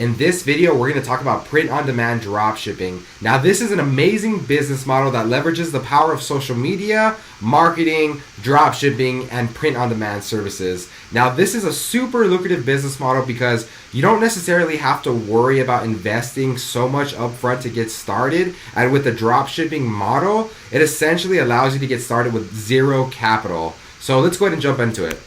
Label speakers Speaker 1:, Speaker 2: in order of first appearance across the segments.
Speaker 1: In this video, we're going to talk about print-on-demand dropshipping. Now, this is an amazing business model that leverages the power of social media, marketing, dropshipping, and print-on-demand services. Now, this is a super lucrative business model because you don't necessarily have to worry about investing so much upfront to get started. And with the dropshipping model, it essentially allows you to get started with zero capital. So let's go ahead and jump into it.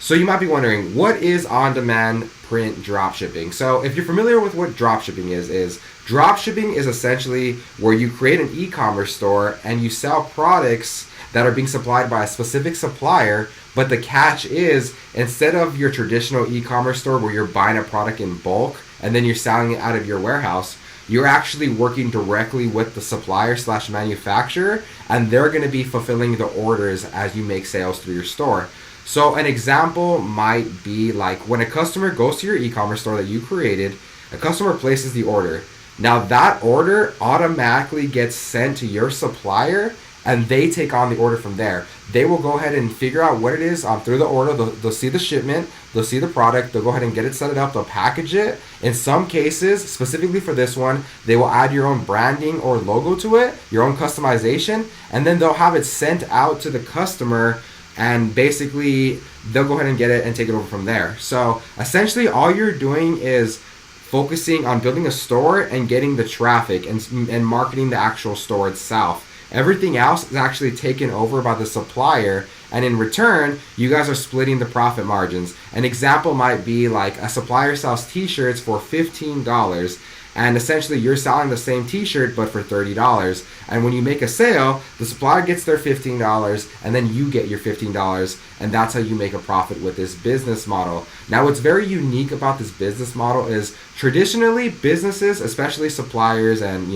Speaker 1: So you might be wondering, what is on-demand print dropshipping? So if you're familiar with what dropshipping is dropshipping is essentially where you create an e-commerce store and you sell products that are being supplied by a specific supplier, but the catch is, instead of your traditional e-commerce store where you're buying a product in bulk and then you're selling it out of your warehouse, you're actually working directly with the supplier / manufacturer, and they're going to be fulfilling the orders as you make sales through your store. So an example might be like when a customer goes to your e-commerce store that you created, a customer places the order. Now that order automatically gets sent to your supplier and they take on the order from there. They will go ahead and figure out what it is through the order. They'll see the shipment, they'll see the product, they'll go ahead and get it set up, they'll package it. In some cases, specifically for this one, they will add your own branding or logo to it, your own customization, and then they'll have it sent out to the customer, and basically they'll go ahead and get it and take it over from there. So essentially all you're doing is focusing on building a store and getting the traffic and marketing the actual store itself. Everything else is actually taken over by the supplier, and in return, you guys are splitting the profit margins. An example might be like a supplier sells t-shirts for $15, and essentially you're selling the same t-shirt but for $30. And when you make a sale, the supplier gets their $15 and then you get your $15, and that's how you make a profit with this business model. Now, what's very unique about this business model is traditionally businesses, especially suppliers and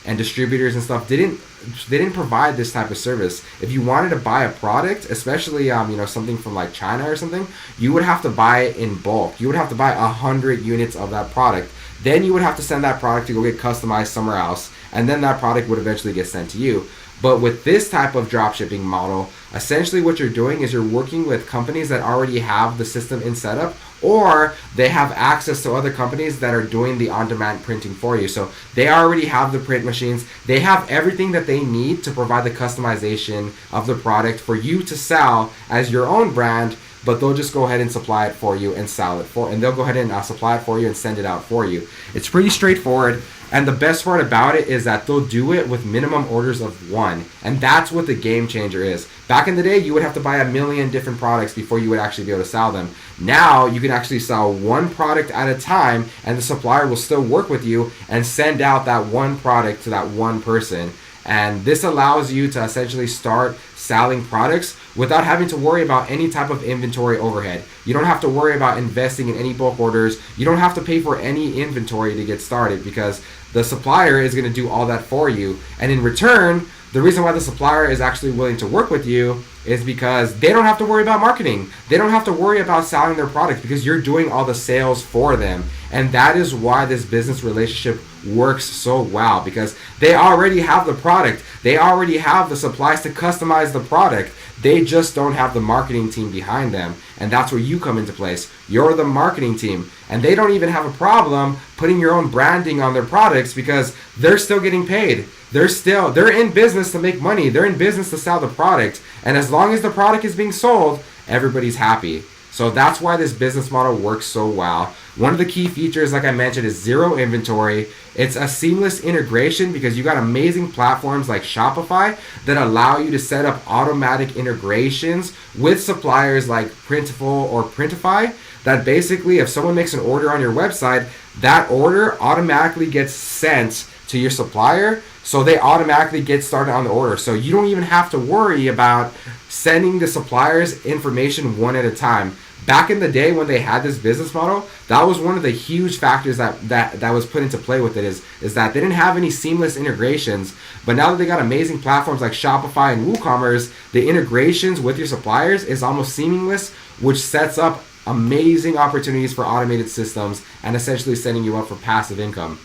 Speaker 1: and distributors and stuff, they didn't provide this type of service. If you wanted to buy a product, especially something from like China or something, you would have to buy it in bulk. You would have to buy 100 units of that product. Then you would have to send that product to go get customized somewhere else, and then that product would eventually get sent to you. But with this type of dropshipping model, essentially what you're doing is you're working with companies that already have the system in setup, or they have access to other companies that are doing the on-demand printing for you. So they already have the print machines. They have everything that they need to provide the customization of the product for you to sell as your own brand, but they'll just go ahead and supply it for you and sell it and they'll go ahead and supply it for you and send it out for you. It's pretty straightforward. And the best part about it is that they'll do it with minimum orders of 1. And that's what the game changer is. Back in the day, you would have to buy 1 million different products before you would actually be able to sell them. Now, you can actually sell one product at a time, and the supplier will still work with you and send out that one product to that one person. And this allows you to essentially start selling products without having to worry about any type of inventory overhead. You don't have to worry about investing in any bulk orders. You don't have to pay for any inventory to get started because the supplier is going to do all that for you. And in return, the reason why the supplier is actually willing to work with you is because they don't have to worry about marketing. They don't have to worry about selling their product because you're doing all the sales for them. And that is why this business relationship works so well, because they already have the product. They already have the supplies to customize the product. They just don't have the marketing team behind them. And that's where you come into place. You're the marketing team. And they don't even have a problem putting your own branding on their products because they're still getting paid. They're in business to make money. They're in business to sell the product. And as long as the product is being sold, everybody's happy. So that's why this business model works so well. One of the key features, like I mentioned, is zero inventory. It's a seamless integration because you got amazing platforms like Shopify that allow you to set up automatic integrations with suppliers like Printful or Printify, that basically if someone makes an order on your website, that order automatically gets sent to your supplier, so they automatically get started on the order. So you don't even have to worry about sending the suppliers information one at a time. Back in the day when they had this business model, that was one of the huge factors that was put into play with it is that they didn't have any seamless integrations. But now that they got amazing platforms like Shopify and WooCommerce, the integrations with your suppliers is almost seamless, which sets up amazing opportunities for automated systems and essentially setting you up for passive income.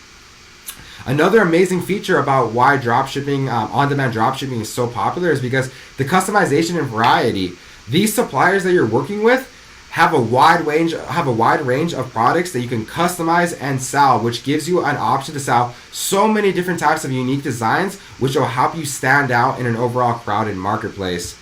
Speaker 1: Another amazing feature about why dropshipping, on-demand dropshipping is so popular is because the customization and variety. These suppliers that you're working with, have a wide range of products that you can customize and sell, which gives you an option to sell so many different types of unique designs, which will help you stand out in an overall crowded marketplace.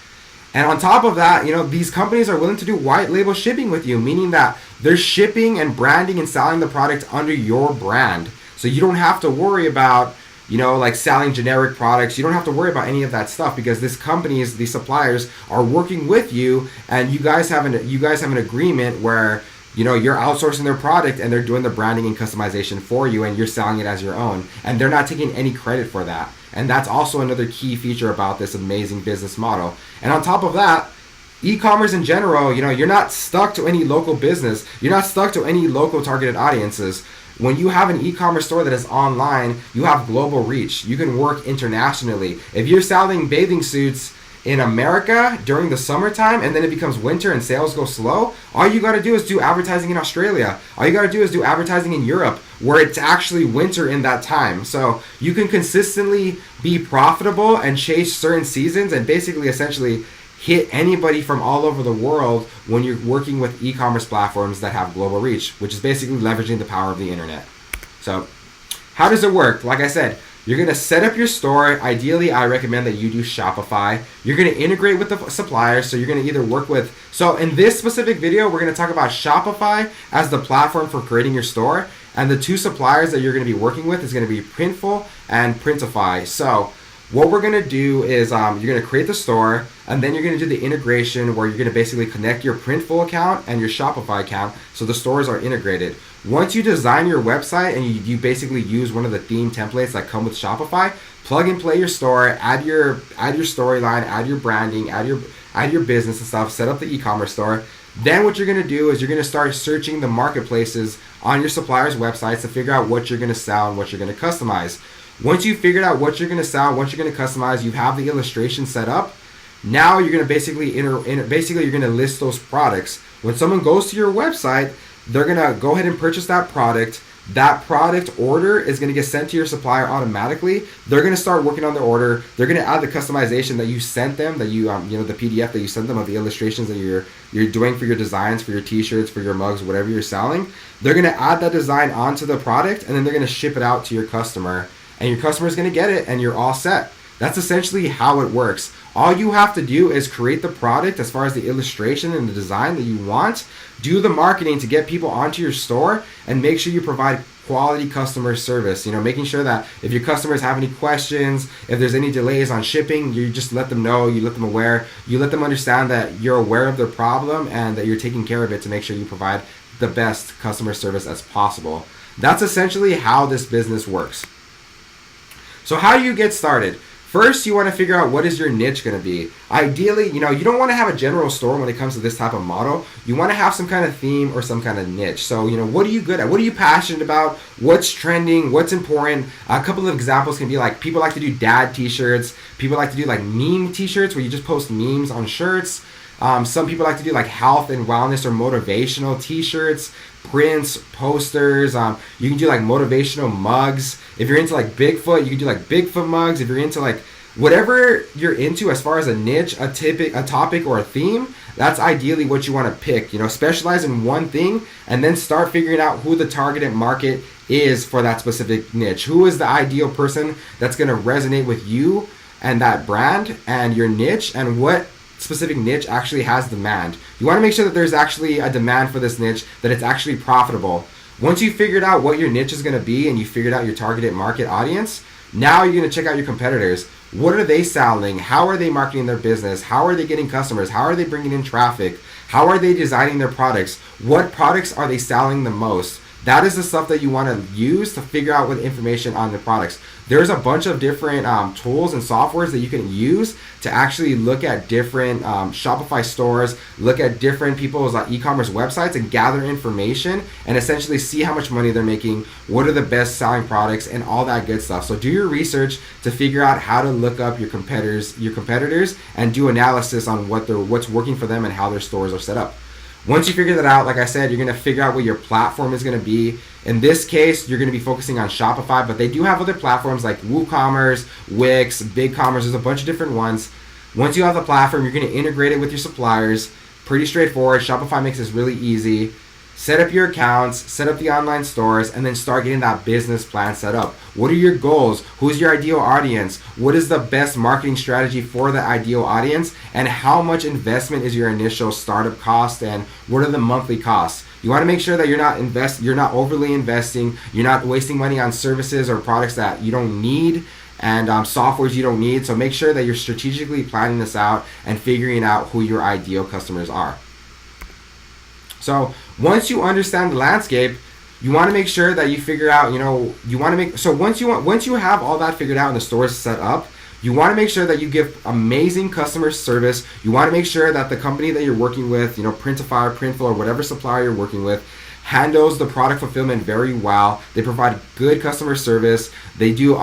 Speaker 1: And on top of that, these companies are willing to do white label shipping with you, meaning that they're shipping and branding and selling the product under your brand. So you don't have to worry about, like selling generic products. You don't have to worry about any of that stuff, because these suppliers are working with you, and you guys have an agreement where, you're outsourcing their product and they're doing the branding and customization for you, and you're selling it as your own, and they're not taking any credit for that. And that's also another key feature about this amazing business model. And on top of that, e-commerce in general, you're not stuck to any local business. You're not stuck to any local targeted audiences. When you have an e-commerce store that is online, you have global reach. You can work internationally. If you're selling bathing suits in America during the summertime, and then it becomes winter and sales go slow, all you got to do is do advertising in Australia. All you got to do is do advertising in Europe, where it's actually winter in that time. So you can consistently be profitable and chase certain seasons, and basically essentially hit anybody from all over the world when you're working with e-commerce platforms that have global reach, which is basically leveraging the power of the internet. So how does it work? Like I said, you're going to set up your store. Ideally, I recommend that you do Shopify. You're going to integrate with the suppliers. So you're going to either work with, so in this specific video, we're going to talk about Shopify as the platform for creating your store. And the two suppliers that you're going to be working with is going to be Printful and Printify. So what we're going to do is you're going to create the store, and then you're going to do the integration where you're going to basically connect your Printful account and your Shopify account so the stores are integrated. Once you design your website and you basically use one of the theme templates that come with Shopify, plug and play your store, add your storyline, add your branding, add your business and stuff, set up the e-commerce store. Then what you're going to do is you're going to start searching the marketplaces on your suppliers' websites to figure out what you're going to sell and what you're going to customize. Once you've figured out what you're going to sell, what you're going to customize, you have the illustration set up. Now you're going to basically you're going to list those products. When someone goes to your website, they're going to go ahead and purchase that product. That product order is going to get sent to your supplier automatically. They're going to start working on the order. They're going to add the customization that you sent them, that you the PDF that you sent them of the illustrations that you're doing for your designs, for your t-shirts, for your mugs, whatever you're selling. They're going to add that design onto the product, and then they're going to ship it out to your customer. And your customer is going to get it, and you're all set. That's essentially how it works. All you have to do is create the product as far as the illustration and the design that you want, do the marketing to get people onto your store, and make sure you provide quality customer service. Making sure that if your customers have any questions, if there's any delays on shipping, you just let them know, you let them aware, you let them understand that you're aware of their problem and that you're taking care of it to make sure you provide the best customer service as possible. That's essentially how this business works. So how do you get started? First, you want to figure out what is your niche going to be. Ideally, you don't want to have a general store when it comes to this type of model. You want to have some kind of theme or some kind of niche. So, what are you good at? What are you passionate about? What's trending? What's important? A couple of examples can be like, people like to do dad t-shirts. People like to do like meme t-shirts where you just post memes on shirts. Some people like to do like health and wellness or motivational t-shirts, prints, posters. You can do like motivational mugs. If you're into like Bigfoot, you can do like Bigfoot mugs. If you're into like whatever you're into as far as a niche, a topic or a theme, that's ideally what you want to pick. Specialize in one thing and then start figuring out who the targeted market is for that specific niche. Who is the ideal person that's going to resonate with you and that brand and your niche, and what specific niche actually has demand. You want to make sure that there's actually a demand for this niche, that it's actually profitable. Once you figured out what your niche is going to be and you figured out your targeted market audience, now you're going to check out your competitors. What are they selling? How are they marketing their business? How are they getting customers? How are they bringing in traffic? How are they designing their products? What products are they selling the most? That is the stuff that you want to use to figure out what information on the products. There's a bunch of different tools and softwares that you can use to actually look at different Shopify stores, look at different people's e-commerce websites and gather information and essentially see how much money they're making, what are the best selling products, and all that good stuff. So do your research to figure out how to look up your competitors and do analysis on what's working for them and how their stores are set up. Once you figure that out, like I said, you're going to figure out what your platform is going to be. In this case, you're going to be focusing on Shopify, but they do have other platforms like WooCommerce, Wix, BigCommerce. There's a bunch of different ones. Once you have the platform, you're going to integrate it with your suppliers, pretty straightforward. Shopify makes this really easy. Set up your accounts, set up the online stores, and then start getting that business plan set up. What are your goals? Who's your ideal audience? What is the best marketing strategy for the ideal audience? And how much investment is your initial startup cost? And what are the monthly costs? You want to make sure that you're not overly investing, you're not wasting money on services or products that you don't need, and softwares you don't need. So make sure that you're strategically planning this out and figuring out who your ideal customers are. So once you understand the landscape, you want to make sure that you figure out, once you have all that figured out and the stores set up, you want to make sure that you give amazing customer service. You want to make sure that the company that you're working with, Printify, Printful, or whatever supplier you're working with, handles the product fulfillment very well. They provide good customer service. They do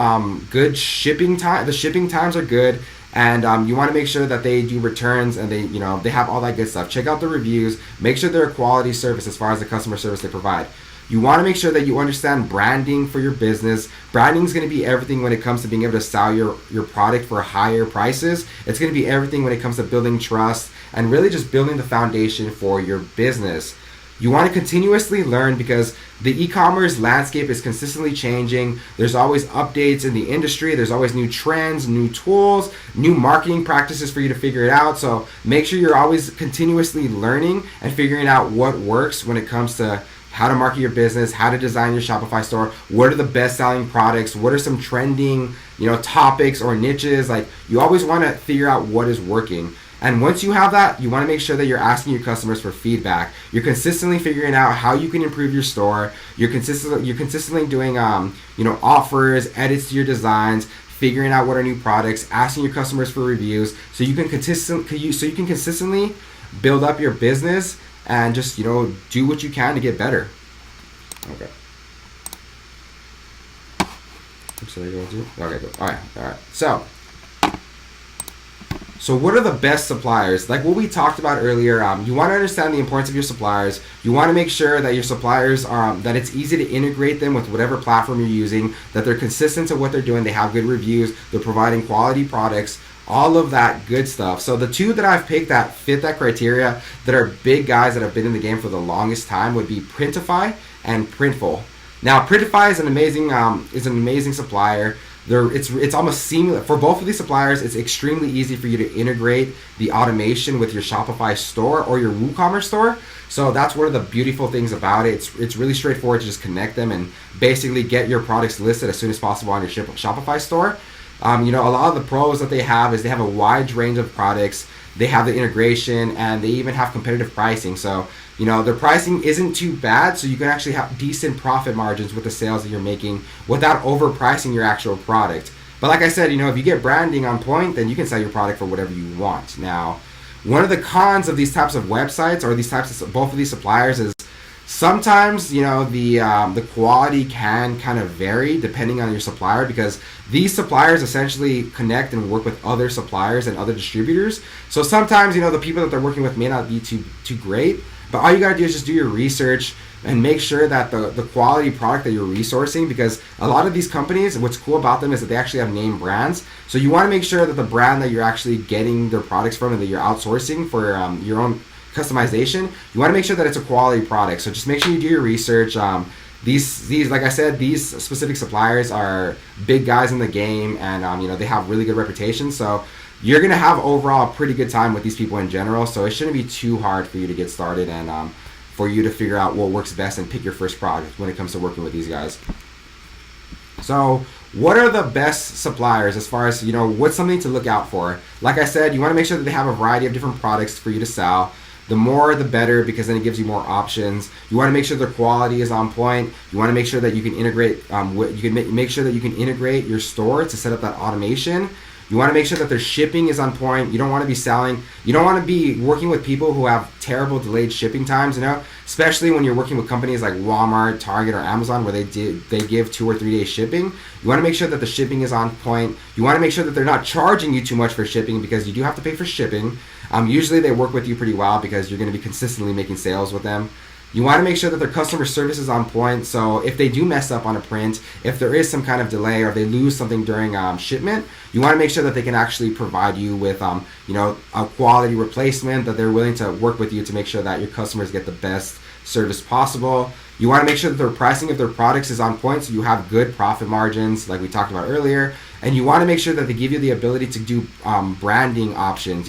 Speaker 1: good shipping time. The shipping times are good. And you want to make sure that they do returns and they have all that good stuff. Check out the reviews. Make sure they're a quality service as far as the customer service they provide. You want to make sure that you understand branding for your business. Branding is going to be everything when it comes to being able to sell your product for higher prices. It's going to be everything when it comes to building trust and really just building the foundation for your business. You want to continuously learn because the e-commerce landscape is consistently changing. There's always updates in the industry. There's always new trends, new tools, new marketing practices for you to figure it out. So make sure you're always continuously learning and figuring out what works when it comes to how to market your business, how to design your Shopify store, what are the best-selling products, what are some trending, topics or niches. Like, you always want to figure out what is working. And once you have that, you want to make sure that you're asking your customers for feedback. You're consistently figuring out how you can improve your store. You're consistently doing offers, edits to your designs, figuring out what are new products, asking your customers for reviews, so you can consistently build up your business and just do what you can to get better. Okay. Okay, cool. All right. So what are the best suppliers? Like what we talked about earlier, you want to understand the importance of your suppliers. You want to make sure that your suppliers that it's easy to integrate them with whatever platform you're using, that they're consistent to what they're doing, they have good reviews, they're providing quality products, all of that good stuff. So the two that I've picked that fit that criteria, that are big guys that have been in the game for the longest time, would be Printify and Printful. Now, Printify is an amazing supplier. It's almost seamless for both of these suppliers. It's extremely easy for you to integrate the automation with your Shopify store or your WooCommerce store. So that's one of the beautiful things about it. It's really straightforward to just connect them and basically get your products listed as soon as possible on your Shopify store. A lot of the pros that they have is they have a wide range of products. They have the integration and they even have competitive pricing. So, their pricing isn't too bad. So you can actually have decent profit margins with the sales that you're making without overpricing your actual product. But like I said, if you get branding on point, then you can sell your product for whatever you want. Now, one of the cons of these types of websites or both of these suppliers is sometimes, the quality can kind of vary depending on your supplier, because these suppliers essentially connect and work with other suppliers and other distributors. So sometimes, the people that they're working with may not be too great, but all you got to do is just do your research and make sure that the quality product that you're resourcing, because a lot of these companies, what's cool about them is that they actually have name brands. So you want to make sure that the brand that you're actually getting their products from and that you're outsourcing for your own customization, you want to make sure that it's a quality product. So just make sure you do your research. These like I said, these specific suppliers are big guys in the game, and they have really good reputations. So you're gonna have overall a pretty good time with these people in general. So it shouldn't be too hard for you to get started and for you to figure out what works best and pick your first product when it comes to working with these guys. So what are the best suppliers as far as what's something to look out for? Like I said, you want to make sure that they have a variety of different products for you to sell. The more the better, because then it gives you more options. You want to make sure their quality is on point. You want to make sure that you can integrate make sure that you can integrate your store to set up that automation. You want to make sure that their shipping is on point. You don't want to be working with people who have terrible delayed shipping times, especially when you're working with companies like Walmart, Target, or Amazon, where they give 2 or 3 days shipping. You want to make sure that the shipping is on point. You want to make sure that they're not charging you too much for shipping, because you do have to pay for shipping. Usually they work with you pretty well because you're going to be consistently making sales with them. You want to make sure that their customer service is on point. So if they do mess up on a print, if there is some kind of delay or they lose something during shipment, you want to make sure that they can actually provide you with a quality replacement, that they're willing to work with you to make sure that your customers get the best service possible. You want to make sure that their pricing of their products is on point, so you have good profit margins like we talked about earlier. And you want to make sure that they give you the ability to do branding options,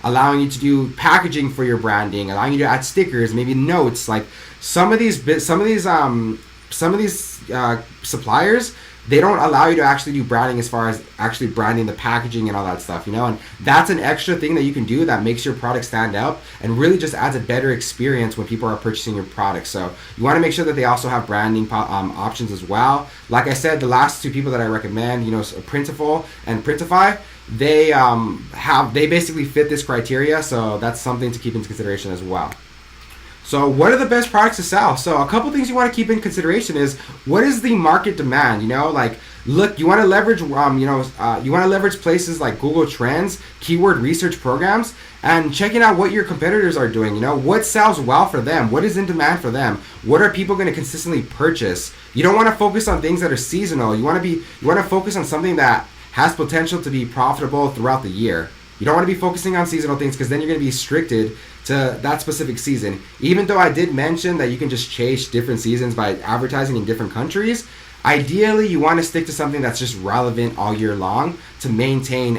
Speaker 1: allowing you to do packaging for your branding, allowing you to add stickers, maybe notes. Like some of these suppliers, they don't allow you to actually do branding as far as actually branding the packaging and all that stuff, and that's an extra thing that you can do that makes your product stand out and really just adds a better experience when people are purchasing your product. So you want to make sure that they also have branding options as well. Like I said, the last two people that I recommend, Printiful and Printify, they basically fit this criteria, so that's something to keep into consideration as well. So what are the best products to sell? So a couple things you want to keep in consideration is, what is the market demand? Look, you want to leverage you want to leverage places like Google Trends, keyword research programs, and checking out what your competitors are doing. What sells well for them, what is in demand for them, what are people going to consistently purchase. You don't want to focus on things that are seasonal. You want to focus on something that has potential to be profitable throughout the year. You don't want to be focusing on seasonal things, because then you're going to be restricted to that specific season. Even though I did mention that you can just chase different seasons by advertising in different countries, ideally you want to stick to something that's just relevant all year long to maintain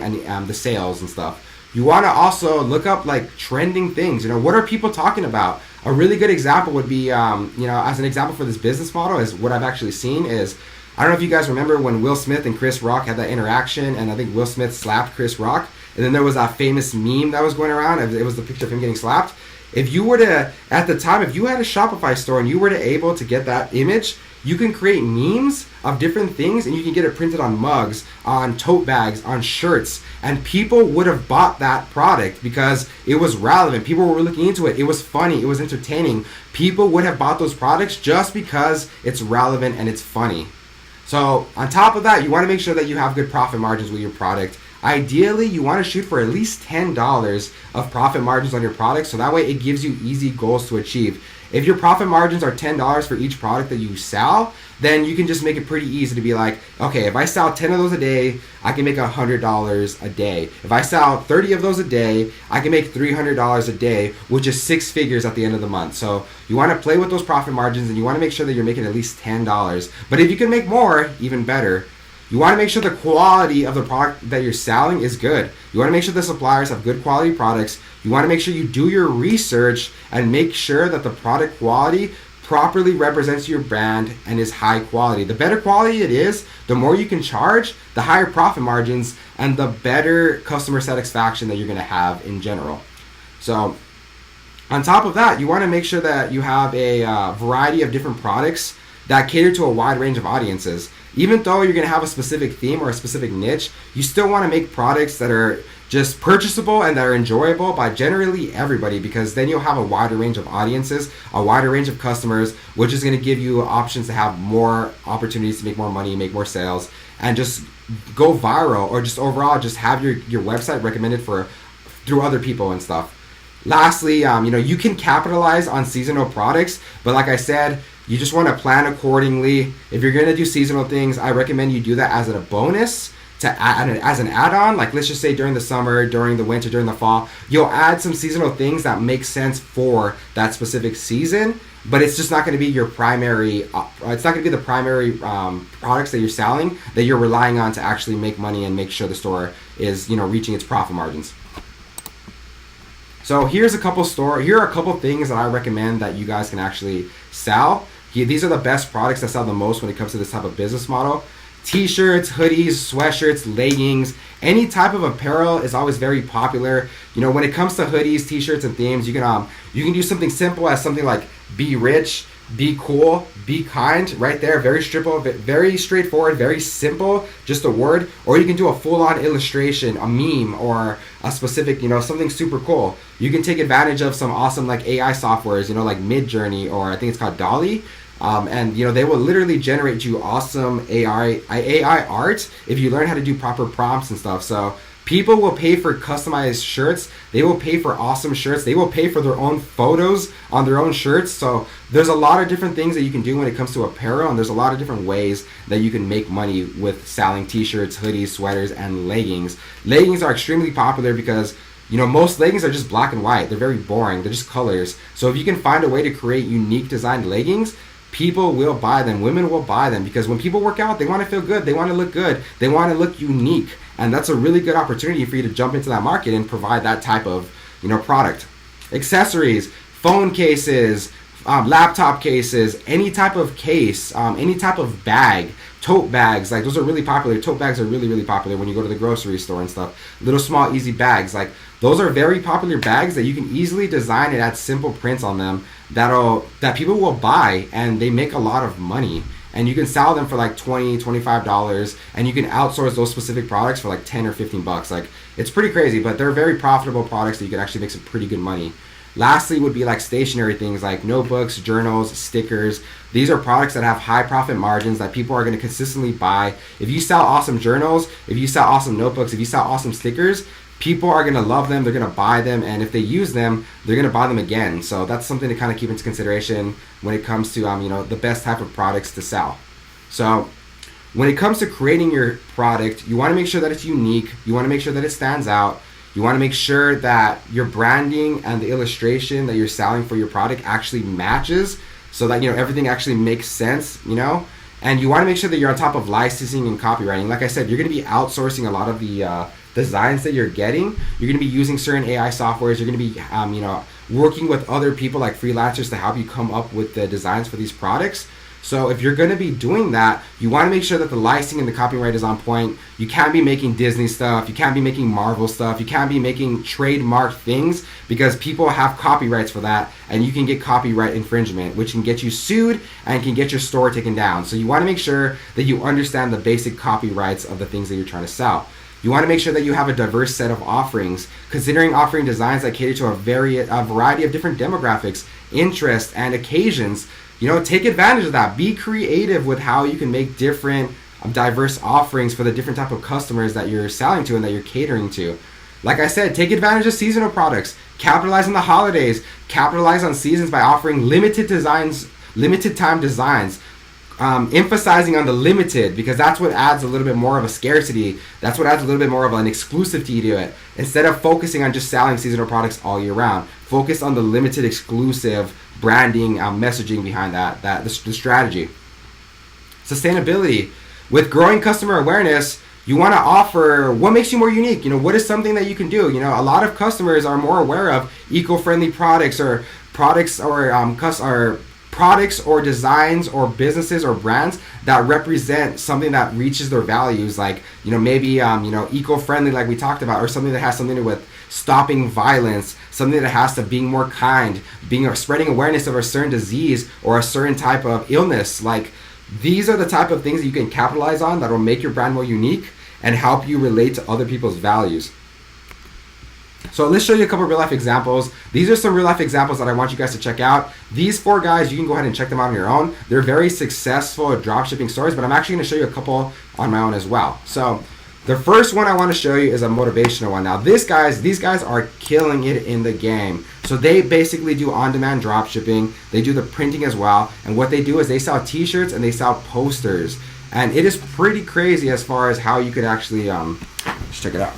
Speaker 1: the sales and stuff. You want to also look up like trending things. What are people talking about? A really good example would be, as an example for this business model, is what I've actually seen is, I don't know if you guys remember when Will Smith and Chris Rock had that interaction, and I think Will Smith slapped Chris Rock. And then there was that famous meme that was going around. It was the picture of him getting slapped. If you were to, at the time, if you had a Shopify store and you were able to get that image, you can create memes of different things, and you can get it printed on mugs, on tote bags, on shirts. And people would have bought that product because it was relevant. People were looking into it. It was funny. It was entertaining. People would have bought those products just because it's relevant and it's funny. So on top of that, you want to make sure that you have good profit margins with your product. Ideally, you want to shoot for at least $10 of profit margins on your product, so that way it gives you easy goals to achieve. If your profit margins are $10 for each product that you sell, then you can just make it pretty easy to be like, okay, if I sell 10 of those a day, I can make $100 a day. If I sell 30 of those a day, I can make $300 a day, which is 6 figures at the end of the month. So you want to play with those profit margins, and you want to make sure that you're making at least $10. But if you can make more, even better. You want to make sure the quality of the product that you're selling is good. You want to make sure the suppliers have good quality products. You want to make sure you do your research and make sure that the product quality properly represents your brand and is high quality. The better quality it is, the more you can charge, the higher profit margins, and the better customer satisfaction that you're going to have in general. So on top of that, you want to make sure that you have a variety of different products that cater to a wide range of audiences. Even though you're going to have a specific theme or a specific niche, you still want to make products that are just purchasable and that are enjoyable by generally everybody, because then you'll have a wider range of audiences, a wider range of customers, which is going to give you options to have more opportunities to make more money, make more sales, and just go viral, or just overall just have your website recommended through other people and stuff. Lastly, you can capitalize on seasonal products, but like I said, you just want to plan accordingly. If you're going to do seasonal things, I recommend you do that as a bonus, as an add-on. Like let's just say during the summer, during the winter, during the fall, you'll add some seasonal things that make sense for that specific season, but it's just not going to be your primary, it's not going to be the primary products that you're selling that you're relying on to actually make money and make sure the store is, reaching its profit margins. So here are a couple things that I recommend that you guys can actually sell. These are the best products that sell the most when it comes to this type of business model. T-shirts, hoodies, sweatshirts, leggings, any type of apparel is always very popular. When it comes to hoodies, t-shirts, and themes, you can do something simple as something like be rich, be cool, be kind, right there. Very straightforward, very simple, just a word. Or you can do a full-on illustration, a meme, or a specific, something super cool. You can take advantage of some awesome like AI softwares, like Midjourney, or I think it's called Dolly. And they will literally generate you awesome AI art if you learn how to do proper prompts and stuff. So People will pay for customized shirts. They will pay for awesome shirts. They will pay for their own photos on their own shirts. So there's a lot of different things that you can do when it comes to apparel, and there's a lot of different ways that you can make money with selling t-shirts, hoodies, sweaters, and leggings. Leggings are extremely popular because most leggings are just black and white. They're very boring. They're just colors. So if you can find a way to create unique designed leggings, people will buy them. Women will buy them because when people work out, they want to feel good. They want to look good. They want to look unique. And that's a really good opportunity for you to jump into that market and provide that type of, product. Accessories, phone cases, laptop cases, any type of case, any type of bag. Tote bags, like those are really popular. Tote bags are really, really popular when you go to the grocery store and stuff. Little small easy bags, like those are very popular bags that you can easily design and add simple prints on them that people will buy, and they make a lot of money. And you can sell them for like $20, $25, and you can outsource those specific products for like 10 or 15 bucks. Like it's pretty crazy, but they're very profitable products that you can actually make some pretty good money. Lastly would be like stationary things like notebooks, journals, stickers. These are products that have high profit margins that people are going to consistently buy. If you sell awesome journals, if you sell awesome notebooks, if you sell awesome stickers, people are going to love them. They're going to buy them. And if they use them, they're going to buy them again. So that's something to kind of keep into consideration when it comes to, the best type of products to sell. So when it comes to creating your product, you want to make sure that it's unique. You want to make sure that it stands out. You want to make sure that your branding and the illustration that you're selling for your product actually matches so that, everything actually makes sense, and you want to make sure that you're on top of licensing and copywriting. Like I said, you're going to be outsourcing a lot of the designs that you're getting. You're going to be using certain AI softwares. You're going to be, working with other people like freelancers to help you come up with the designs for these products. So if you're going to be doing that, you want to make sure that the licensing and the copyright is on point. You can't be making Disney stuff. You can't be making Marvel stuff. You can't be making trademark things because people have copyrights for that, and you can get copyright infringement, which can get you sued and can get your store taken down. So you want to make sure that you understand the basic copyrights of the things that you're trying to sell. You want to make sure that you have a diverse set of offerings, considering offering designs that cater to a variety of different demographics, interests, and occasions. Take advantage of that. Be creative with how you can make different diverse offerings for the different type of customers that you're selling to and that you're catering to. Like I said, take advantage of seasonal products. Capitalize on the holidays. Capitalize on seasons by offering limited time designs. Emphasizing on the limited, because that's what adds a little bit more of a scarcity. That's what adds a little bit more of an exclusivity to it. Instead of focusing on just selling seasonal products all year round, focus on the limited exclusive branding, messaging behind the strategy. Sustainability. With growing customer awareness, you want to offer what makes you more unique. What is something that you can do? A lot of customers are more aware of eco-friendly products or products or designs or businesses or brands that represent something that reaches their values, like maybe eco-friendly, like we talked about, or something that has something to do with stopping violence, something that has to being more kind, spreading awareness of a certain disease or a certain type of illness. Like these are the type of things that you can capitalize on that will make your brand more unique and help you relate to other people's values. So let's show you a couple of real life examples. These are some real life examples that I want you guys to check out. These 4 guys, you can go ahead and check them out on your own. They're very successful dropshipping stories, but I'm actually going to show you a couple on my own as well. So the first one I want to show you is a motivational one. Now these guys are killing it in the game. So they basically do on-demand dropshipping. They do the printing as well. And what they do is they sell t-shirts and they sell posters. And it is pretty crazy as far as how you could actually, let's check it out.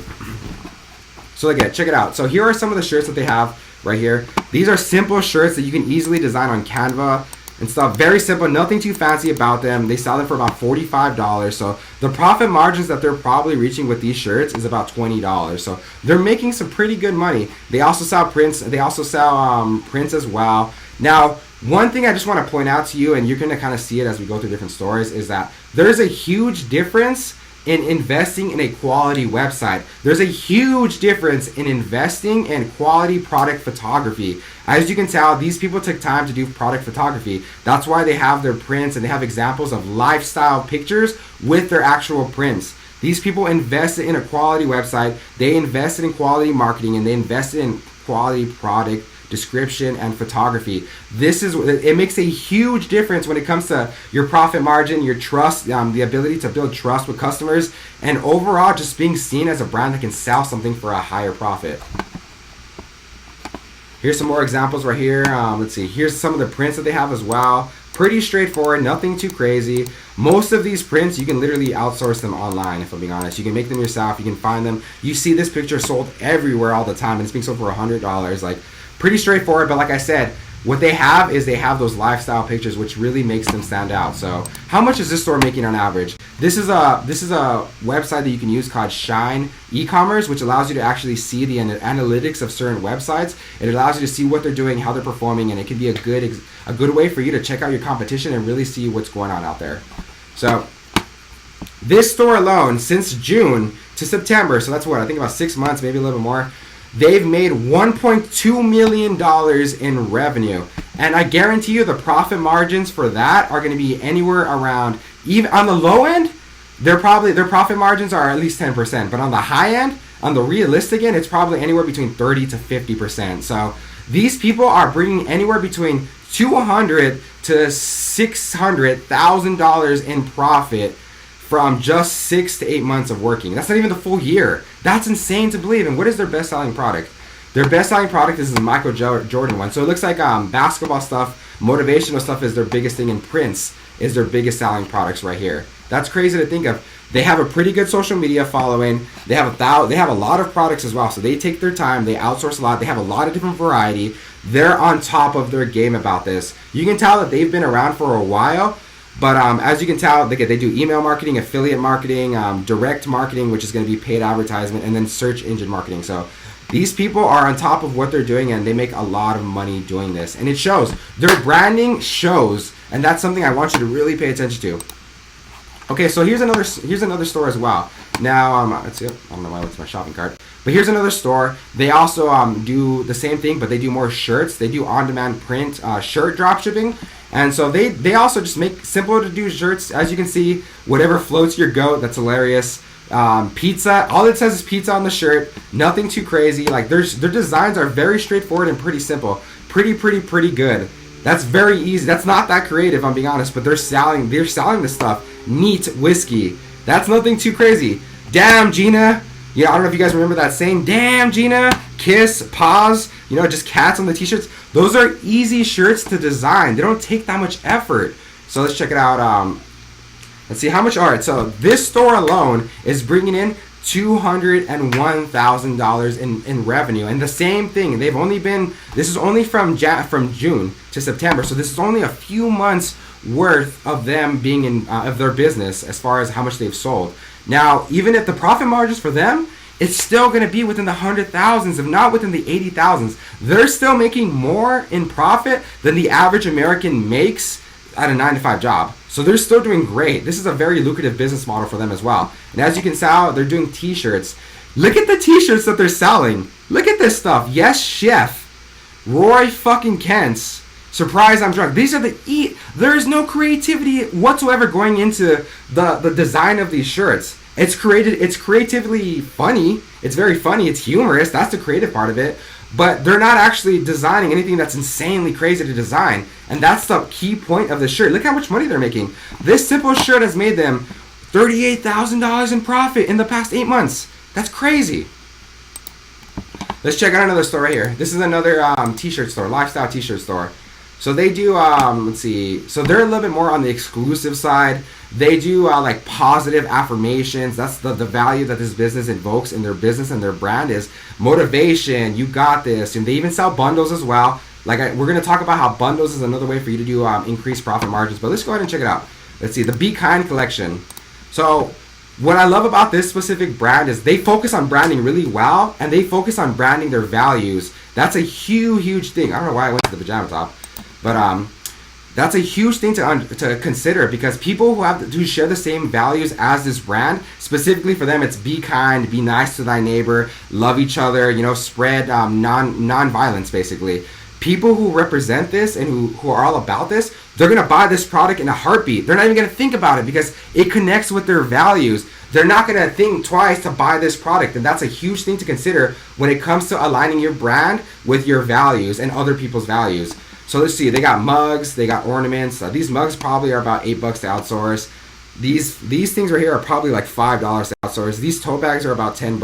Speaker 1: So again, check it out. So here are some of the shirts that they have right here. These are simple shirts that you can easily design on Canva and stuff. Very simple, nothing too fancy about them. They sell them for about $45. So the profit margins that they're probably reaching with these shirts is about $20. So they're making some pretty good money. They also sell prints. They also sell prints as well. Now, one thing I just want to point out to you, and you're going to kind of see it as we go through different stories, is that there's a huge difference in investing in a quality website. There's a huge difference in investing in quality product photography. As you can tell, these people took time to do product photography. That's why they have their prints and they have examples of lifestyle pictures with their actual prints. These people invested in a quality website, they invested in quality marketing, and they invested in quality product description, and photography. It makes a huge difference when it comes to your profit margin, your trust, the ability to build trust with customers, and overall just being seen as a brand that can sell something for a higher profit. Here's some more examples right here. Let's see. Here's some of the prints that they have as well. Pretty straightforward, nothing too crazy. Most of these prints, you can literally outsource them online, if I'm being honest. You can make them yourself. You can find them. You see this picture sold everywhere all the time, and it's being sold for $100. Like, pretty straightforward, but like I said, what they have is they have those lifestyle pictures, which really makes them stand out. So how much is this store making on average? This is a website that you can use called Shine e-commerce, which allows you to actually see the analytics of certain websites. It allows you to see what they're doing, how they're performing, and it can be a good way for you to check out your competition and really see what's going on out there. So this store alone, since June to September, so that's what, I think about 6 months, maybe a little bit more, they've made $1.2 million in revenue. And I guarantee you the profit margins for that are going to be anywhere around, even on the low end, their profit margins are at least 10%. But on the high end, on the realistic end, it's probably anywhere between 30 to 50%. So these people are bringing anywhere between $200,000 to $600,000 in profit from just 6 to 8 months of working. That's not even the full year. That's insane to believe. And what is their best-selling product? Their best-selling product is the Michael Jordan one. So it looks like basketball stuff, motivational stuff is their biggest thing, and prints is their biggest selling products right here. That's crazy to think of. They have a pretty good social media following. They have a lot of products as well. So they take their time. They outsource a lot. They have a lot of different variety. They're on top of their game about this. You can tell that they've been around for a while. But as you can tell, they do email marketing, affiliate marketing, direct marketing, which is going to be paid advertisement, and then search engine marketing. So these people are on top of what they're doing, and they make a lot of money doing this. And it shows. Their branding shows, and that's something I want you to really pay attention to. Okay, so here's another store as well. Now, let's see. I don't know why I went to my shopping cart. But here's another store. They also do the same thing, but they do more shirts. They do on-demand print shirt dropshipping. And so they also just make simpler to do shirts. As you can see, whatever floats your goat. That's hilarious. Pizza. All it says is pizza on the shirt. Nothing too crazy. Like their designs are very straightforward and pretty simple. Pretty good. That's very easy. That's not that creative, I'm being honest. But they're selling this stuff. Neat whiskey. That's nothing too crazy. Damn, Gina. Yeah, I don't know if you guys remember that saying. Damn, Gina. Kiss. Pause. Just cats on the t-shirts. Those are easy shirts to design. They don't take that much effort. So let's check it out. Let's see how much. All right, so this store alone is bringing in $201,000 in revenue, and the same thing. This is only from June to September, so this is only a few months worth of them being in of their business as far as how much they've sold. Now, even if the profit margins for them, it's still going to be within the 100,000s, if not within the 80,000s. They're still making more in profit than the average American makes at a 9-to-5 job. So they're still doing great. This is a very lucrative business model for them as well. And as you can tell, they're doing t-shirts. Look at the t-shirts that they're selling. Look at this stuff. Yes, Chef. Roy fucking Kent's. Surprise, I'm drunk. These are there's no creativity whatsoever going into the design of these shirts. It's creatively funny. It's very funny. It's humorous. That's the creative part of it. But they're not actually designing anything that's insanely crazy to design. And that's the key point of the shirt. Look how much money they're making. This simple shirt has made them $38,000 in profit in the past 8 months. That's crazy. Let's check out another store right here. This is another t-shirt store, lifestyle t-shirt store. So they do, let's see. So they're a little bit more on the exclusive side. They do like positive affirmations. That's the value that this business invokes in their business and their brand is motivation. You got this. And they even sell bundles as well. We're going to talk about how bundles is another way for you to do increased profit margins. But let's go ahead and check it out. Let's see. The Be Kind collection. So what I love about this specific brand is they focus on branding really well. And they focus on branding their values. That's a huge thing. I don't know why I went to the pajama top. But that's a huge thing to consider, because people who share the same values as this brand, specifically for them, it's be kind, be nice to thy neighbor, love each other, spread non-violence, basically. People who represent this and who are all about this, they're going to buy this product in a heartbeat. They're not even going to think about it because it connects with their values. They're not going to think twice to buy this product. And that's a huge thing to consider when it comes to aligning your brand with your values and other people's values. So let's see, they got mugs, they got ornaments. These mugs probably are about $8 to outsource. These things right here are probably like $5 to outsource. These tote bags are about $10.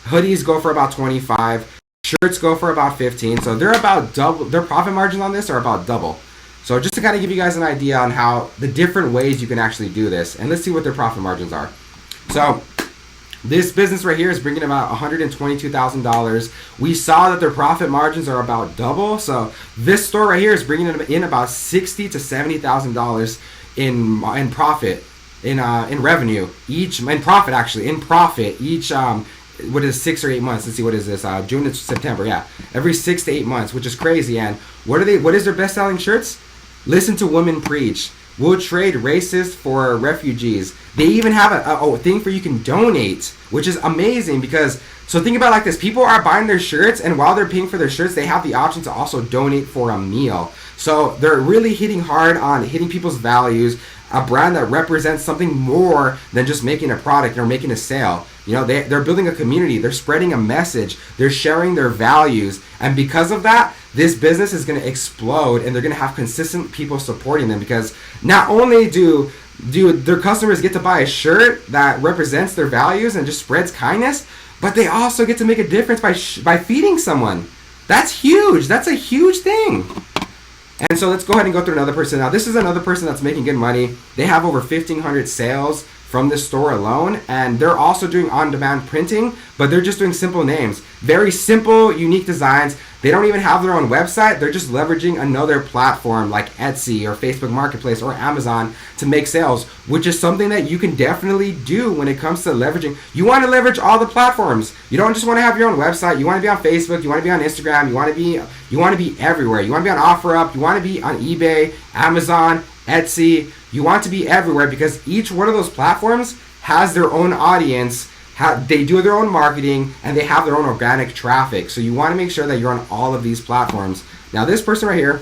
Speaker 1: Hoodies go for about $25. Shirts go for about $15. So they're about double. Their profit margins on this are about double. So just to kind of give you guys an idea on how the different ways you can actually do this. And let's see what their profit margins are. So this business right here is bringing about $122,000. We saw that their profit margins are about double. So this store right here is bringing in about $60,000 to $70,000 in profit, in revenue each, in profit each. What is 6 or 8 months? Let's see, what is this? June to September. Yeah, every 6 to 8 months, which is crazy. And what is their best selling shirts? Listen to women preach. We'll trade racist for refugees. They even have a thing for you can donate, which is amazing because, so think about it like this. People are buying their shirts, and while they're paying for their shirts, they have the option to also donate for a meal. So they're really hitting hard on hitting people's values, a brand that represents something more than just making a product or making a sale. You know, they're building a community. They're spreading a message. They're sharing their values. And because of that, this business is going to explode, and they're going to have consistent people supporting them because not only do their customers get to buy a shirt that represents their values and just spreads kindness, but they also get to make a difference by feeding someone. That's huge. That's a huge thing. And so let's go ahead and go through another person. Now, this is another person that's making good money. They have over 1,500 sales from this store alone, and they're also doing on-demand printing, but they're just doing simple names. Very simple, unique designs. They don't even have their own website. They're just leveraging another platform like Etsy or Facebook Marketplace or Amazon to make sales, which is something that you can definitely do when it comes to leveraging. You want to leverage all the platforms. You don't just want to have your own website. You want to be on Facebook. You want to be on Instagram. You want to be everywhere. You want to be on OfferUp. You want to be on eBay, Amazon, Etsy. You want to be everywhere because each one of those platforms has their own audience. They do their own marketing, and they have their own organic traffic. So you want to make sure that you're on all of these platforms. Now this person right here,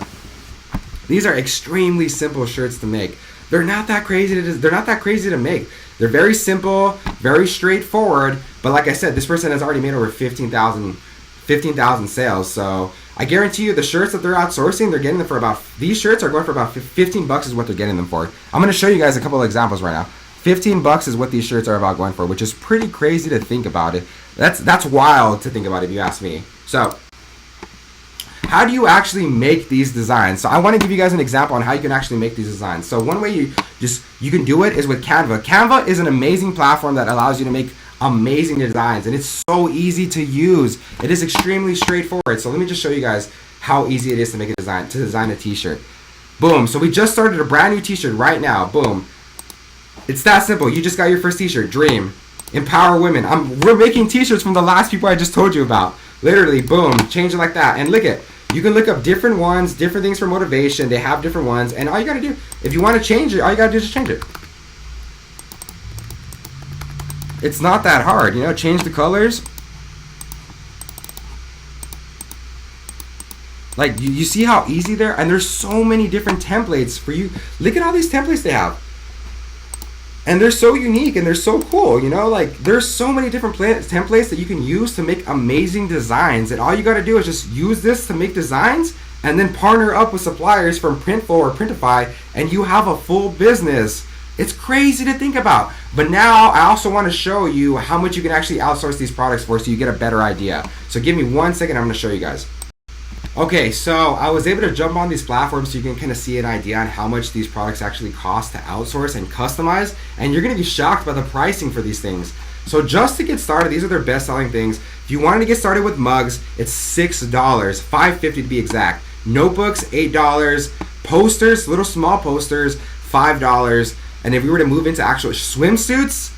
Speaker 1: these are extremely simple shirts to make. They're not that crazy to make. They're very simple, very straightforward. But like I said, this person has already made over 15,000 sales. So I guarantee you the shirts that they're outsourcing, these shirts are going for about $15 is what they're getting them for. I'm going to show you guys a couple of examples right now. $15 is what these shirts are about going for, which is pretty crazy to think about it. That's wild to think about if you ask me. So how do you actually make these designs? So I want to give you guys an example on how you can actually make these designs. So one way you can do it is with Canva. Canva is an amazing platform that allows you to make amazing designs, and it's so easy to use. It is extremely straightforward. So let me just show you guys how easy it is to design a t-shirt. Boom. So we just started a brand new t-shirt right now. Boom. It's that simple. You just got your first t-shirt. Dream. Empower women. We're making t-shirts from the last people I just told you about. Literally, boom. Change it like that. And look it. You can look up different ones, different things for motivation. They have different ones. And all you got to do, if you want to change it, all you got to do is just change it. It's not that hard. You know, change the colors. Like, you see how easy they're? And there's so many different templates for you. Look at all these templates they have. And they're so unique and they're so cool, you know, like there's so many different templates that you can use to make amazing designs. And all you got to do is just use this to make designs and then partner up with suppliers from Printful or Printify, and you have a full business. It's crazy to think about. But now I also want to show you how much you can actually outsource these products for so you get a better idea. So give me 1 second, I'm going to show you guys. Okay, so I was able to jump on these platforms so you can kind of see an idea on how much these products actually cost to outsource and customize, and you're going to be shocked by the pricing for these things. So just to get started, these are their best selling things. If you wanted to get started with mugs, it's $6, $5.50 to be exact. Notebooks, $8. Posters, little small posters, $5. And if we were to move into actual swimsuits,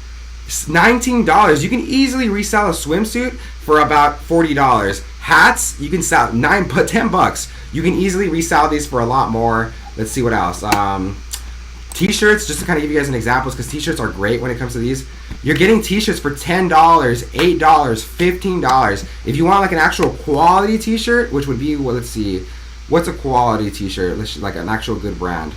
Speaker 1: $19. You can easily resell a swimsuit for about $40. Hats, you can sell $10. You can easily resell these for a lot more. Let's see what else. T-shirts, just to kind of give you guys an example, because t-shirts are great when it comes to these. You're getting t-shirts for $10, $8, $15. If you want like an actual quality t-shirt, which would be, well, let's see, What's a quality t-shirt? Like an actual good brand.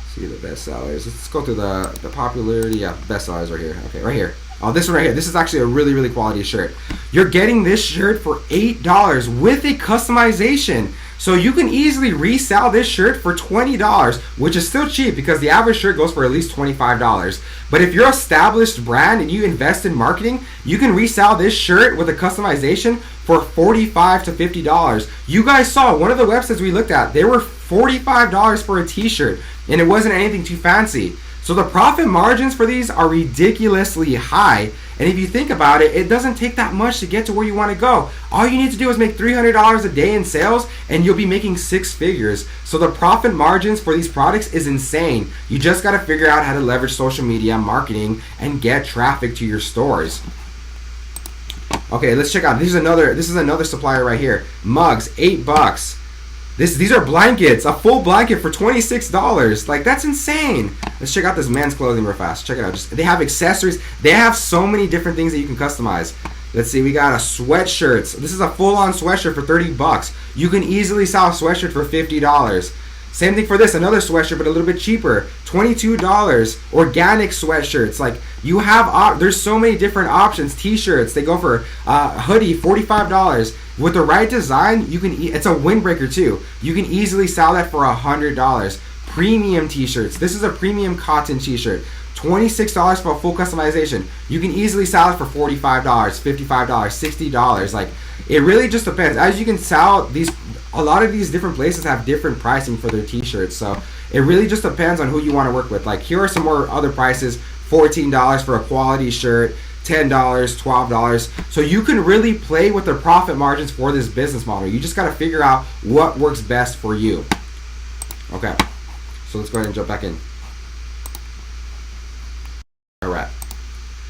Speaker 1: See the best sellers. Let's go through the popularity. Yeah, best sellers right here. Okay, right here. Oh, this one right here. This is actually a really, really quality shirt. You're getting this shirt for $8 with a customization. So you can easily resell this shirt for $20, which is still cheap because the average shirt goes for at least $25. But if you're an established brand and you invest in marketing, you can resell this shirt with a customization for $45 to $50. You guys saw one of the websites we looked at, they were $45 for a t-shirt, and it wasn't anything too fancy. So the profit margins for these are ridiculously high. And if you think about it, it doesn't take that much to get to where you want to go. All you need to do is make $300 a day in sales and you'll be making 6 figures. So the profit margins for these products is insane. You just got to figure out how to leverage social media marketing and get traffic to your stores. Okay, let's check out. This is another supplier right here. Mugs, $8. These are blankets, a full blanket for $26. Like, that's insane. Let's check out this men's clothing real fast. Check it out. They have accessories. They have so many different things that you can customize. Let's see, we got a sweatshirts. This is a full-on sweatshirt for $30. You can easily sell a sweatshirt for $50. Same thing for this, another sweatshirt, but a little bit cheaper, $22. Organic sweatshirts, like you have, there's so many different options. T-shirts, they go for hoodie, $45. With the right design, you can. It's a windbreaker too. You can easily sell that for $100. Premium T-shirts. This is a premium cotton T-shirt. $26 for a full customization. You can easily sell it for $45, $55, $60. Like, it really just depends. As you can sell these, a lot of these different places have different pricing for their t-shirts. So it really just depends on who you want to work with. Like, here are some more other prices. $14 for a quality shirt, $10, $12. So you can really play with the profit margins for this business model. You just got to figure out what works best for you. Okay, so let's go ahead and jump back in. All right.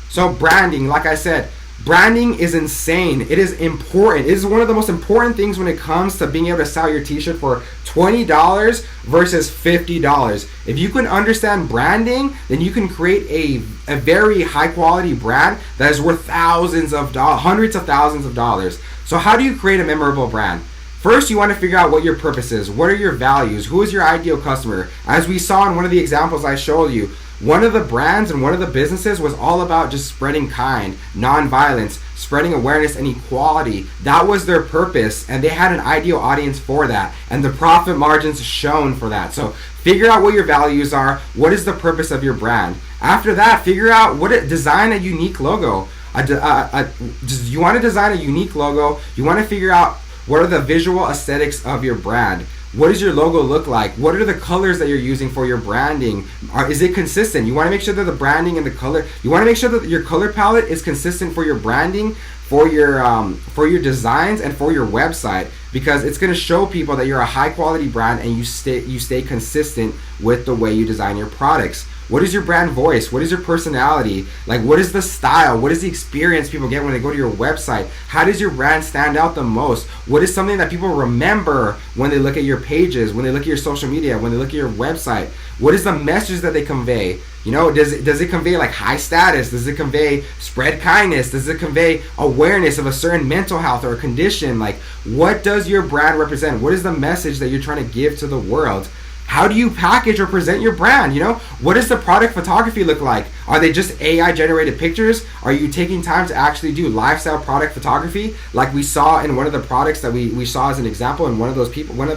Speaker 1: So branding, like I said, branding is insane. It is important. It is one of the most important things when it comes to being able to sell your t-shirt for $20 versus $50. If you can understand branding, then you can create a very high quality brand that is worth thousands of dollars, hundreds of thousands of dollars. So how do you create a memorable brand? First, you want to figure out what your purpose is. What are your values? Who is your ideal customer? As we saw in one of the examples I showed you, one of the brands and one of the businesses was all about just spreading kind, non-violence, spreading awareness and equality. That was their purpose, and they had an ideal audience for that, and the profit margins shown for that. So figure out what your values are. What is the purpose of your brand? After that, figure out design a unique logo. You want to design a unique logo. You want to figure out what are the visual aesthetics of your brand. What does your logo look like? What are the colors that you're using for your branding? Is it consistent? You want to make sure that the branding and the color, you want to make sure that your color palette is consistent for your branding, for your designs, and for your website, because it's going to show people that you're a high quality brand and you stay consistent with the way you design your products. What is your brand voice? What is your personality? Like, what is the style? What is the experience people get when they go to your website? How does your brand stand out the most? What is something that people remember when they look at your pages, when they look at your social media, when they look at your website? What is the message that they convey? You know, does it convey like high status? Does it convey spread kindness? Does it convey awareness of a certain mental health or a condition? Like, what does your brand represent? What is the message that you're trying to give to the world? How do you package or present your brand? You know, what does the product photography look like? Are they just AI generated pictures? Are you taking time to actually do lifestyle product photography like we saw in one of the products that we saw as an example in one of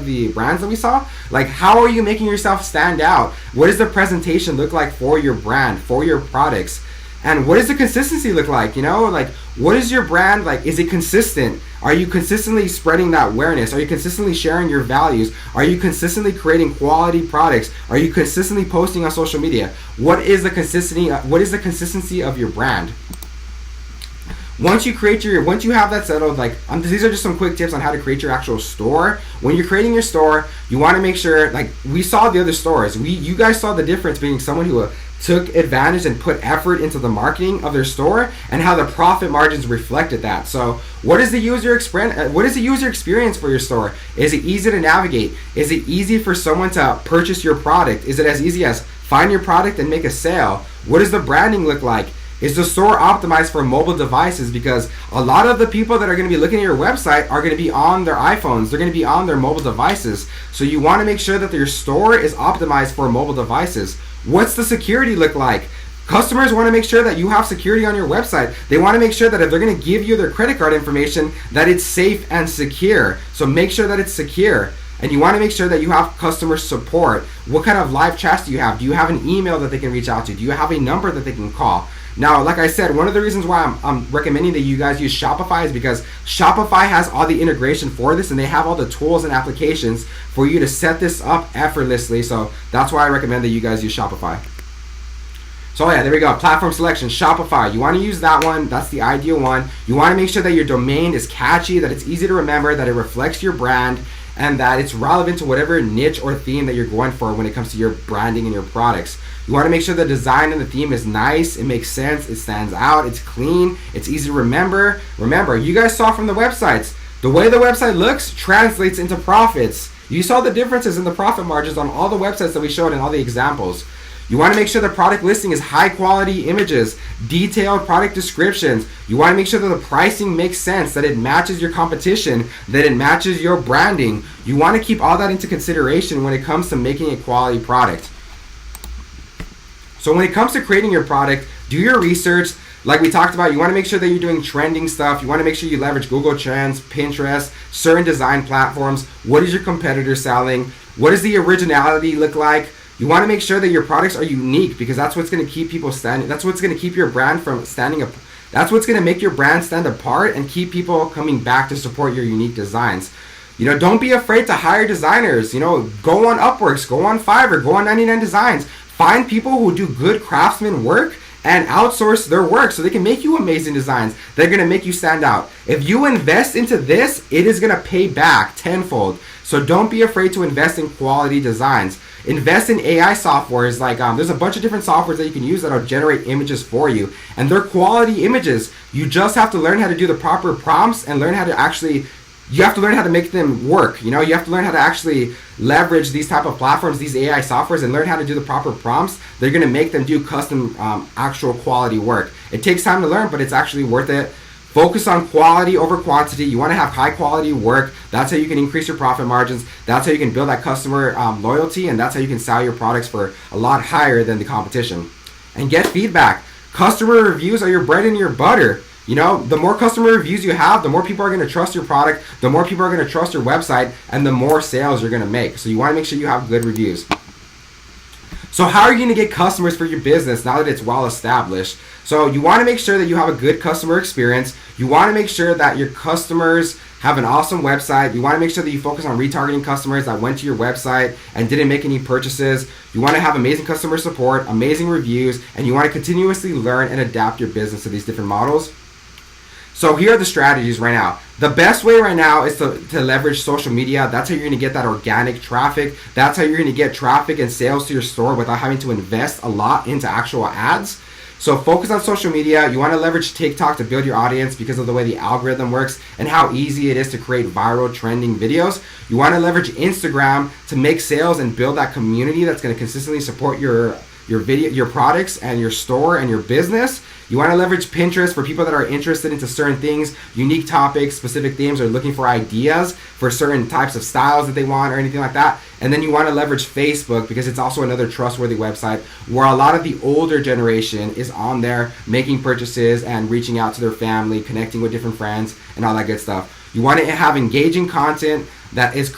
Speaker 1: the brands that we saw? Like, how are you making yourself stand out? What does the presentation look like for your brand, for your products? And what does the consistency look like? You know, like, what is your brand like? Is it consistent? Are you consistently spreading that awareness? Are you consistently sharing your values? Are you consistently creating quality products? Are you consistently posting on social media? What is the consistency of your brand? Once you have that settled, like, these are just some quick tips on how to create your actual store. When you're creating your store, you want to make sure, like we saw the other stores, you guys saw the difference between someone who took advantage and put effort into the marketing of their store and how the profit margins reflected that. So what is the user experience for your store? Is it easy to navigate? Is it easy for someone to purchase your product? Is it as easy as find your product and make a sale? What does the branding look like? Is the store optimized for mobile devices? Because a lot of the people that are going to be looking at your website are going to be on their iPhones. They're going to be on their mobile devices. So you want to make sure that your store is optimized for mobile devices. What's the security look like? Customers want to make sure that you have security on your website. They want to make sure that if they're going to give you their credit card information, that it's safe and secure. So make sure that it's secure. And you want to make sure that you have customer support. What kind of live chats do you have? Do you have an email that they can reach out to? Do you have a number that they can call? Now, like I said, one of the reasons why I'm recommending that you guys use Shopify is because Shopify has all the integration for this, and they have all the tools and applications for you to set this up effortlessly. So that's why I recommend that you guys use Shopify. So yeah, there we go. Platform selection, Shopify. You want to use that one. That's the ideal one. You want to make sure that your domain is catchy, that it's easy to remember, that it reflects your brand, and that it's relevant to whatever niche or theme that you're going for when it comes to your branding and your products. You want to make sure the design and the theme is nice, it makes sense, it stands out, it's clean, it's easy to remember. Remember, you guys saw from the websites, the way the website looks translates into profits. You saw the differences in the profit margins on all the websites that we showed in all the examples. You want to make sure the product listing is high quality images, detailed product descriptions. You want to make sure that the pricing makes sense, that it matches your competition, that it matches your branding. You want to keep all that into consideration when it comes to making a quality product. So when it comes to creating your product, do your research. Like we talked about, you want to make sure that you're doing trending stuff. You want to make sure you leverage Google Trends, Pinterest, certain design platforms. What is your competitor selling? What does the originality look like? You want to make sure that your products are unique, because that's what's going to keep people standing. That's what's going to keep your brand from standing up. That's what's going to make your brand stand apart and keep people coming back to support your unique designs. Don't be afraid to hire designers. Go on Upworks, go on Fiverr, go on 99 Designs. Find people who do good craftsman work and outsource their work so they can make you amazing designs. They're going to make you stand out. If you invest into this, it is going to pay back tenfold. So don't be afraid to invest in quality designs. Invest in AI softwares. Like there's a bunch of different softwares that you can use that'll generate images for you, and they're quality images. You just have to learn how to do the proper prompts and learn how to actually. You have to learn how to make them work. You have to learn how to actually leverage these type of platforms, these AI softwares, and learn how to do the proper prompts. They're going to make them do custom, actual quality work. It takes time to learn, but it's actually worth it. Focus on quality over quantity. You want to have high quality work. That's how you can increase your profit margins. That's how you can build that customer loyalty, and that's how you can sell your products for a lot higher than the competition. And get feedback. Customer reviews are your bread and your butter. The more customer reviews you have, the more people are going to trust your product, the more people are going to trust your website, and the more sales you're going to make. So you want to make sure you have good reviews. So how are you going to get customers for your business now that it's well established? So you want to make sure that you have a good customer experience. You want to make sure that your customers have an awesome website. You want to make sure that you focus on retargeting customers that went to your website and didn't make any purchases. You want to have amazing customer support, amazing reviews, and you want to continuously learn and adapt your business to these different models. So here are the strategies right now. The best way right now is to leverage social media. That's how you're going to get that organic traffic. That's how you're going to get traffic and sales to your store without having to invest a lot into actual ads. So focus on social media. You want to leverage TikTok to build your audience because of the way the algorithm works and how easy it is to create viral trending videos. You want to leverage Instagram to make sales and build that community that's going to consistently support your products and your store and your business. You want to leverage Pinterest for people that are interested into certain things, unique topics, specific themes, or looking for ideas for certain types of styles that they want or anything like that. And then you want to leverage Facebook because it's also another trustworthy website where a lot of the older generation is on there making purchases and reaching out to their family, connecting with different friends, and all that good stuff. You want to have engaging content that is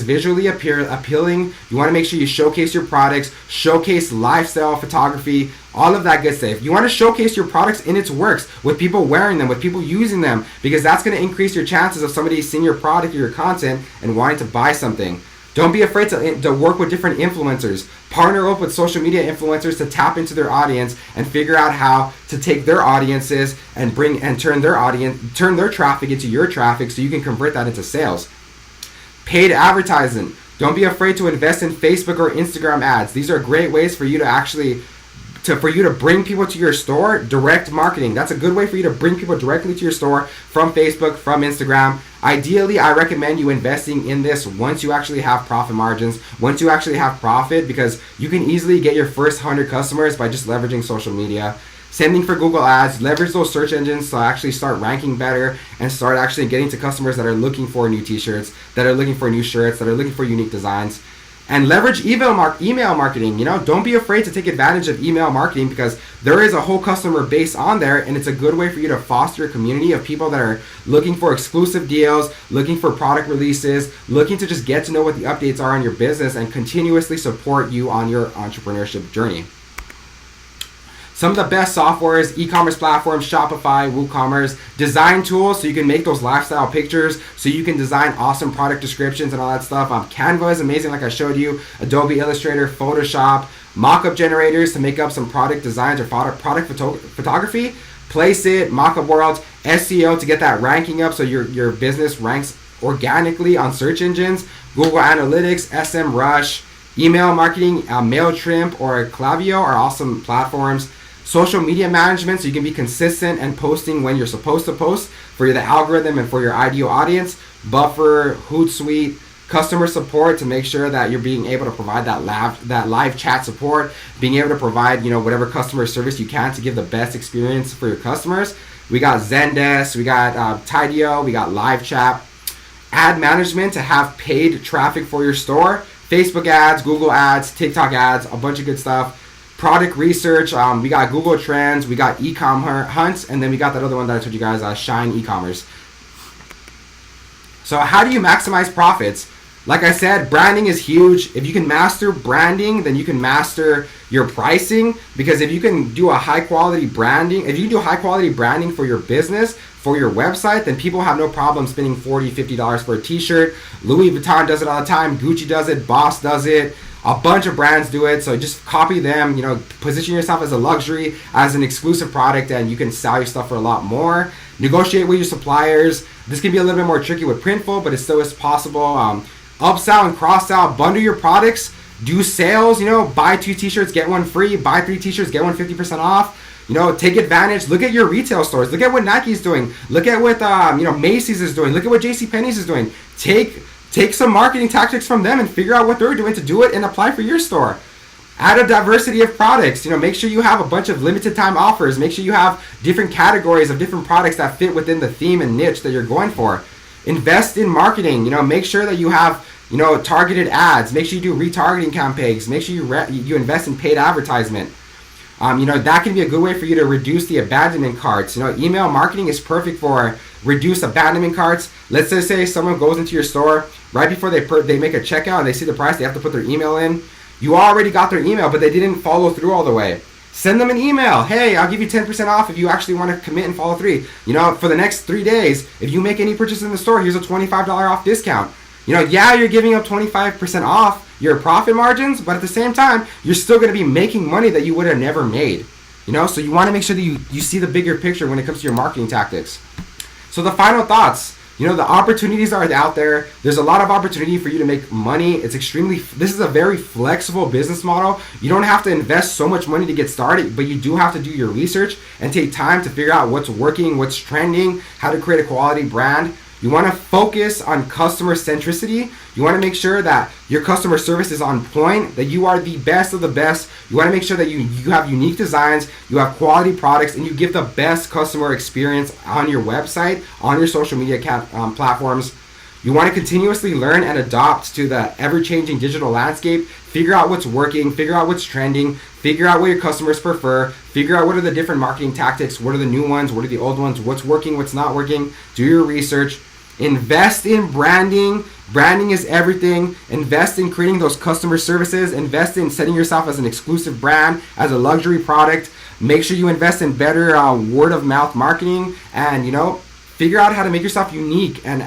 Speaker 1: visually appealing. You want to make sure you showcase your products, showcase lifestyle photography, all of that good stuff. You want to showcase your products in its works with people wearing them, with people using them, because that's going to increase your chances of somebody seeing your product or your content and wanting to buy something. Don't be afraid to work with different influencers. Partner up with social media influencers to tap into their audience and figure out how to take their audiences and turn their traffic into your traffic so you can convert that into sales. Paid advertising. Don't be afraid to invest in Facebook or Instagram ads. These are great ways for you to bring people to your store. Direct marketing. That's a good way for you to bring people directly to your store from Facebook, from Instagram. Ideally, I recommend you investing in this once you actually have profit margins, once you actually have profit, because you can easily get your first 100 customers by just leveraging social media. Same thing for Google Ads. Leverage those search engines to actually start ranking better and start actually getting to customers that are looking for new t-shirts, that are looking for new shirts, that are looking for unique designs. And leverage email marketing. Don't be afraid to take advantage of email marketing, because there is a whole customer base on there, and it's a good way for you to foster a community of people that are looking for exclusive deals, looking for product releases, looking to just get to know what the updates are on your business and continuously support you on your entrepreneurship journey. Some of the best softwares, e-commerce platforms, Shopify, WooCommerce, design tools so you can make those lifestyle pictures, so you can design awesome product descriptions and all that stuff. Canva is amazing, like I showed you. Adobe Illustrator, Photoshop, mock-up generators to make up some product designs or product photography. Placeit, Mockup World, SEO to get that ranking up so your business ranks organically on search engines. Google Analytics, SMrush, email marketing, MailChimp or Klaviyo are awesome platforms. Social media management, so you can be consistent and posting when you're supposed to post for the algorithm and for your ideal audience. Buffer, Hootsuite, customer support to make sure that you're being able to provide that live chat support, being able to provide whatever customer service you can to give the best experience for your customers. We got Zendesk, we got Tidio, we got live chat. Ad management to have paid traffic for your store. Facebook ads, Google ads, TikTok ads, a bunch of good stuff. Product research, we got Google Trends, we got e-commerce hunts, and then we got that other one that I told you guys, Shine e-commerce. So how do you maximize profits? Like I said, branding is huge. If you can master branding, then you can master your pricing, because if you can do high quality branding for your business, for your website, then people have no problem spending $40, $50 for a t-shirt. Louis Vuitton does it all the time, Gucci does it, Boss does it. A bunch of brands do it, so just copy them, position yourself as a luxury, as an exclusive product, and you can sell your stuff for a lot more. Negotiate with your suppliers. This can be a little bit more tricky with Printful, but it still is possible. Upsell and cross-sell, bundle your products, do sales, buy 2 t-shirts, get 1 free, buy 3 t-shirts, get 1 50% off. Take advantage. Look at your retail stores. Look at what Nike's doing. Look at what Macy's is doing. Look at what JCPenney's is doing. Take some marketing tactics from them and figure out what they're doing to do it and apply for your store. Add a diversity of products. Make sure you have a bunch of limited time offers. Make sure you have different categories of different products that fit within the theme and niche that you're going for. Invest in marketing. Make sure that you have targeted ads. Make sure you do retargeting campaigns. Make sure you invest in paid advertisement. That can be a good way for you to reduce the abandonment carts. Email marketing is perfect for reduce abandonment carts. Let's just say someone goes into your store right before they make a checkout and they see the price, they have to put their email in. You already got their email, but they didn't follow through all the way. Send them an email. Hey, I'll give you 10% off if you actually want to commit and follow through. For the next 3 days, if you make any purchase in the store, here's a $25 off discount. You're giving up 25% off your profit margins, but at the same time, you're still going to be making money that you would have never made. So you want to make sure that you see the bigger picture when it comes to your marketing tactics. So the final thoughts, the opportunities are out there. There's a lot of opportunity for you to make money. This is a very flexible business model. You don't have to invest so much money to get started, but you do have to do your research and take time to figure out what's working, what's trending, how to create a quality brand. You want to focus on customer centricity. You want to make sure that your customer service is on point, that you are the best of the best. You want to make sure that you have unique designs, you have quality products, and you give the best customer experience on your website, on your social media platforms. You want to continuously learn and adopt to the ever-changing digital landscape. Figure out what's working, figure out what's trending, figure out what your customers prefer, figure out what are the different marketing tactics, what are the new ones, what are the old ones, what's working, what's not working. Do your research. Invest in branding. Branding is everything. Invest in creating those customer services. Invest in setting yourself as an exclusive brand, as a luxury product. Make sure you invest in better word of mouth marketing, and figure out how to make yourself unique and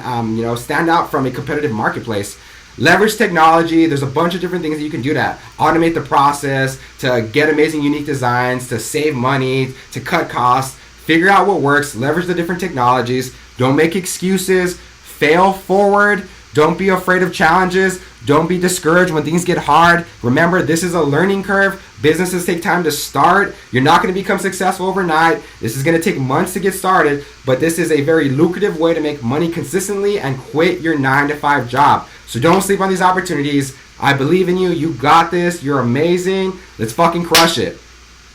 Speaker 1: stand out from a competitive marketplace. Leverage technology. There's a bunch of different things that you can do to automate the process, to get amazing unique designs, to save money, to cut costs. Figure out what works. Leverage the different technologies. Don't make excuses. Fail forward. Don't be afraid of challenges. Don't be discouraged when things get hard. Remember, this is a learning curve. Businesses take time to start. You're not going to become successful overnight. This is going to take months to get started, but this is a very lucrative way to make money consistently and quit your 9-to-5 job. So don't sleep on these opportunities. I believe in you. You got this. You're amazing. Let's fucking crush it.